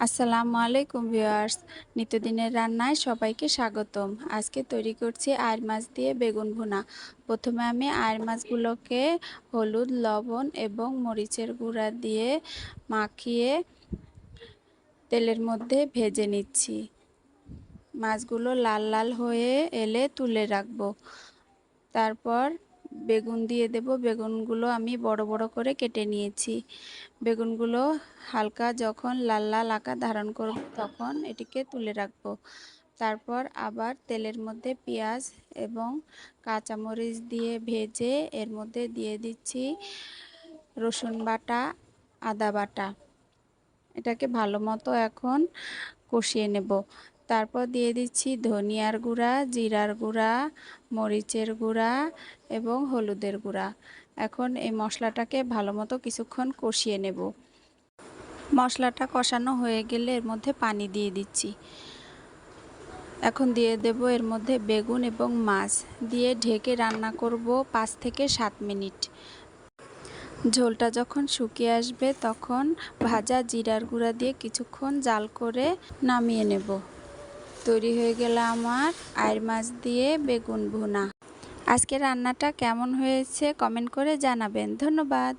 আসসালামু আলাইকুম ভিউয়ার্স, নিত্যদিনের রান্নায় সবাইকে স্বাগতম। আজকে তৈরি করছি আইর মাছ দিয়ে বেগুন ভুনা। প্রথমে আমি আইর মাছগুলোকে হলুদ, লবণ এবং মরিচের গুঁড়া দিয়ে মাখিয়ে তেলের মধ্যে ভেজে নিচ্ছি। মাছগুলো লাল লাল হয়ে এলে তুলে রাখবো। তারপর বেগুন দিয়ে দেব। বেগুনগুলো আমি বড় বড় করে কেটে নিয়েছি। বেগুনগুলো হালকা যখন লাল লাল আকার ধারণ করবে তখন এটিকে তুলে রাখবো। তারপর আবার তেলের মধ্যে পেঁয়াজ এবং কাঁচামরিচ দিয়ে ভেজে এর মধ্যে দিয়ে দিচ্ছি রসুন বাটা, আদা বাটা। এটাকে ভালো মতো এখন কষিয়ে নেব। তারপর দিয়ে দিচ্ছি ধনিয়ার গুঁড়া, জিরার গুঁড়া, মরিচের গুঁড়া এবং হলুদের গুঁড়া। এখন এই মশলাটাকে ভালো মতো কিছুক্ষণ কষিয়ে নেব। মশলাটা কষানো হয়ে গেলে এর মধ্যে পানি দিয়ে দিচ্ছি। এখন দিয়ে দেব এর মধ্যে বেগুন এবং মাছ দিয়ে ঢেকে রান্না করব 5 থেকে 7 মিনিট। ঝোলটা যখন শুকিয়ে আসবে তখন ভাজা জিরার গুঁড়া দিয়ে কিছুক্ষণ জাল করে নামিয়ে নেব। তৈরি হয়ে গেল আমার আইর মাছ দিয়ে বেগুন ভুনা। আজকে রান্নাটা কেমন হয়েছে কমেন্ট করে জানাবেন। ধন্যবাদ।